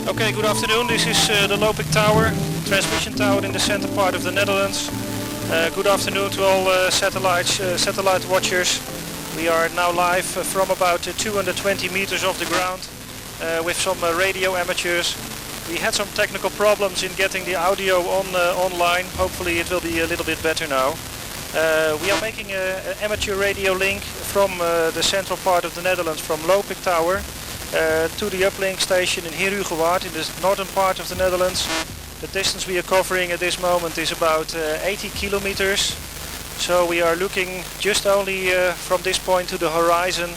Okay, good afternoon. This is the Lopik tower, transmission tower in the center part of the Netherlands. Good afternoon to all satellite watchers. We are now live from about 220 meters off the ground with some radio amateurs. We had some technical problems in getting the audio online. Hopefully it will be a little bit better now. We are making an amateur radio link from the central part of the Netherlands, from Lopik tower, to the uplink station in Heerhugowaard in the northern part of the Netherlands. The distance we are covering at this moment is about 80 kilometers. So we are looking just only from this point to the horizon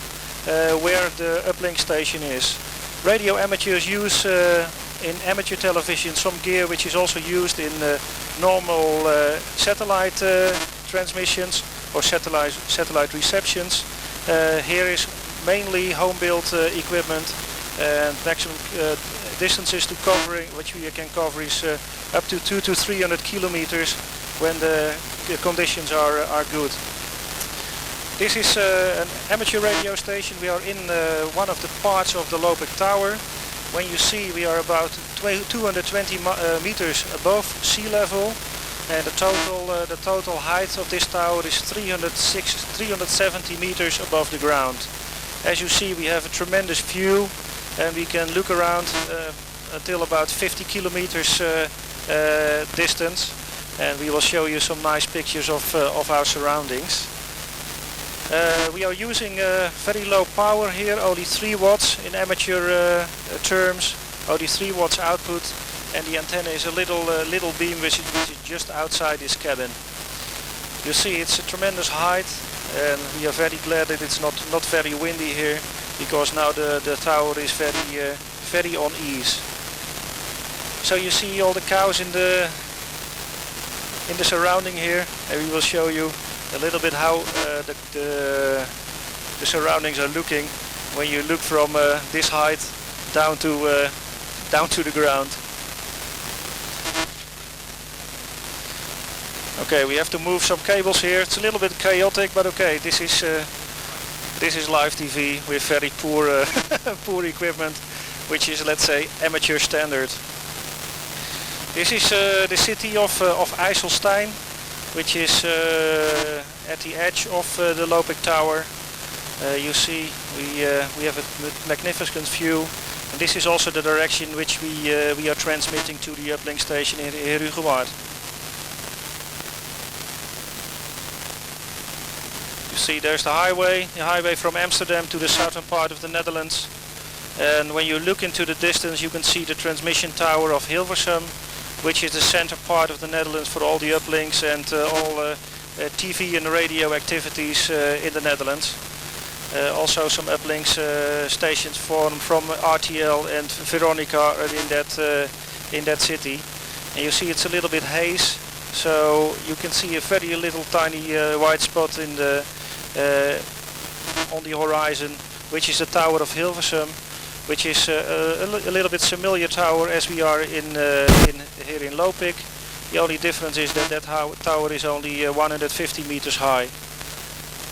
where the uplink station is. Radio amateurs use in amateur television some gear which is also used in normal satellite transmissions or satellite receptions. Here is mainly home-built equipment, and maximum distances to covering which we can cover is up to 200 to 300 kilometers when the conditions are good. This is an amateur radio station. We are in one of the parts of the Lopik tower. When you see, we are about 220 meters above sea level, and the total height of this tower is 370 meters above the ground. As you see, we have a tremendous view, and we can look around until about 50 kilometers distance, and we will show you some nice pictures of our surroundings. We are using very low power here, only 3 watts in amateur terms, only 3 watts output, and the antenna is a little beam which is just outside this cabin. You see, it's a tremendous height, and we are very glad that it's not very windy here, because now the tower is very on ease. So you see all the cows in the surrounding here, and we will show you a little bit how the surroundings are looking when you look from this height down to the ground. Okay, we have to move some cables here. It's a little bit chaotic, but okay, this is live TV with very poor poor equipment, which is, let's say, amateur standard. This is the city of IJsselstein, which is at the edge of the Lopik tower. You see, we have a magnificent view. And this is also the direction which we are transmitting to the uplink station in Heerhugowaard. You see, there's the highway from Amsterdam to the southern part of the Netherlands. And when you look into the distance, you can see the transmission tower of Hilversum, which is the center part of the Netherlands for all the uplinks and all TV and radio activities in the Netherlands. Also some uplinks stations from RTL and Veronica are in that city. And you see it's a little bit haze, so you can see a very little tiny white spot in on the horizon, which is the tower of Hilversum, which is a little bit similar tower as we are here in Lopik. The only difference is that tower is only 150 meters high.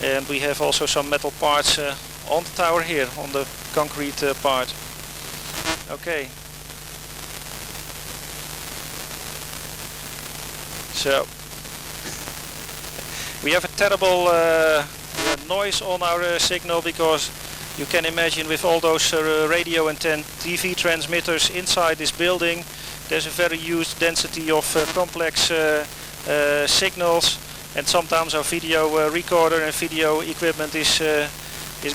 And we have also some metal parts on the tower here, on the concrete part. Okay. So, we have a terrible noise on our signal, because you can imagine with all those radio and TV transmitters inside this building, there's a very huge density of complex signals, and sometimes our video recorder and video equipment is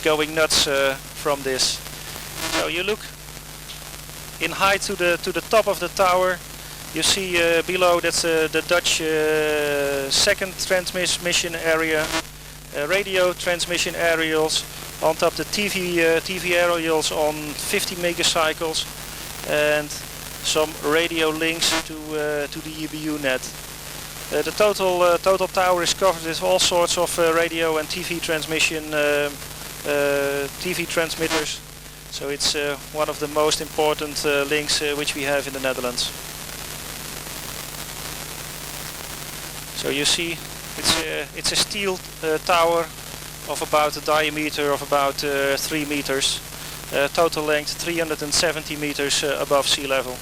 going nuts from this. So you look in height to the top of the tower. You see below, that's the Dutch second transmission area, radio transmission aerials. On top the TV aerials on 50 megacycles, and some radio links to the EBU net. The total tower is covered with all sorts of radio and TV transmission, TV transmitters. So it's one of the most important links which we have in the Netherlands. So you see, it's a steel tower of about a diameter of about 3 meters. total length 370 meters above sea level.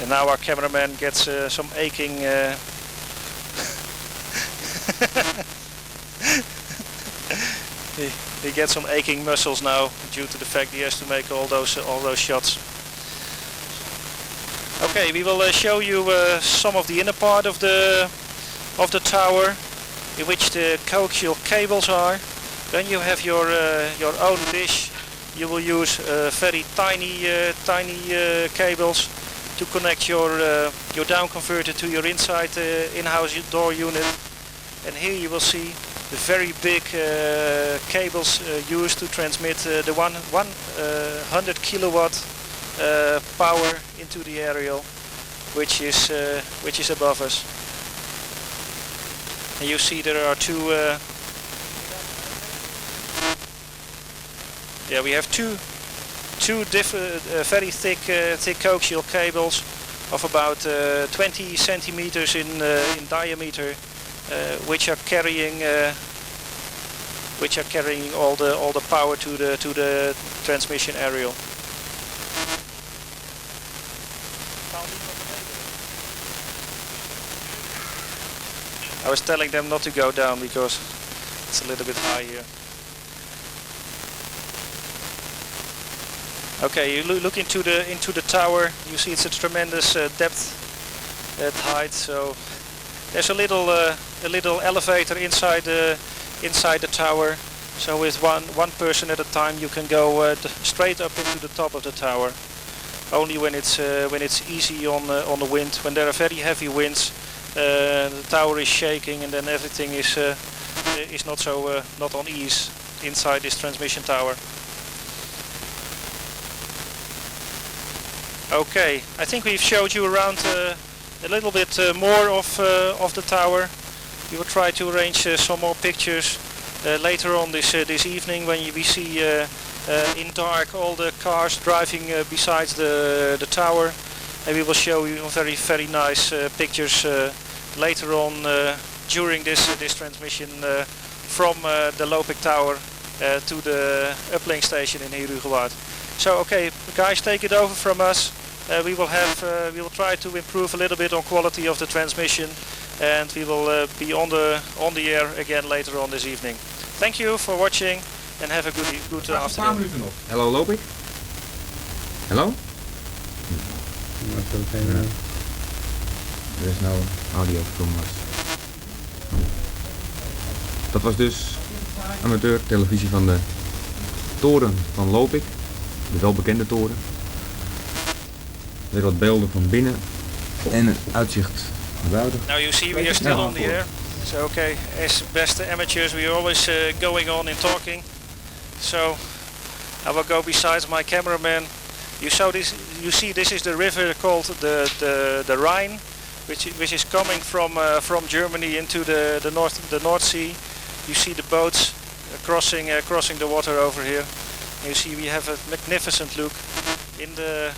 And now our cameraman gets some aching he gets some aching muscles now due to the fact he has to make all those shots. Okay, we will show you some of the inner part of the tower, in which the coaxial cables are. When you have your own dish, you will use very tiny cables to connect your down converter to your inside in-house door unit. And here you will see the very big cables used to transmit the 100 kilowatt power into the aerial, which is above us. And you see there are two. We have two different very thick coaxial cables of about 20 centimeters in diameter, which are carrying all the power to the transmission aerial. I was telling them not to go down because it's a little bit high here. Okay, you look into the tower. You see it's a tremendous depth at height. So there's a little elevator inside the tower. So with one person at a time, you can go straight up into the top of the tower. Only when it's easy on the wind. When there are very heavy winds, the tower is shaking, and then everything is not on ease inside this transmission tower. Okay, I think we've showed you around a little bit more of the tower. We will try to arrange some more pictures later on this evening, when we see in dark all the cars driving besides the tower, and we will show you very nice pictures later on during this transmission from the Lopik tower to the uplink station in Herugewaard. So okay, guys, take it over from us. We will try to improve a little bit on quality of the transmission, and we will be on the air again later on this evening. Thank you for watching, and have a good afternoon. Hello Lopik. Hello. Er is nou audio from us. Dat was dus amateur televisie van de toren van Lopik, de welbekende toren. Weer wat beelden van binnen en een uitzicht naar buiten. Now you see we are still on the air. So okay, as best amateurs we are always going on in talking. So I will go besides my cameraman. You see this is the river called the Rhine, which is coming from Germany into the North Sea. You see the boats crossing the water over here. And you see we have a magnificent look in the.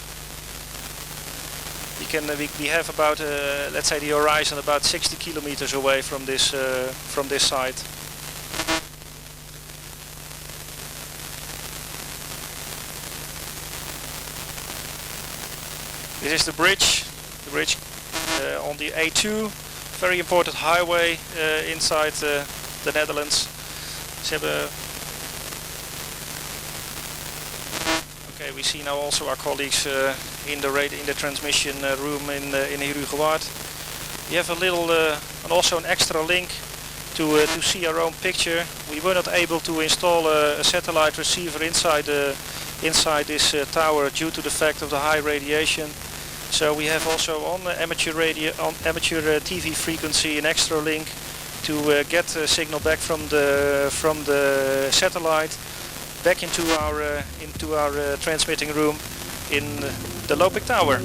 We have about let's say the horizon about 60 kilometers away from this site. This is the bridge on the A2, very important highway inside the Netherlands. Okay, we see now also our colleagues in the transmission room in Herugewaard. We have a little and also an extra link to see our own picture. We were not able to install a satellite receiver inside this tower due to the fact of the high radiation. So we have also on the amateur TV frequency an extra link to get a signal back from the satellite back into our transmitting room in the Lopik tower.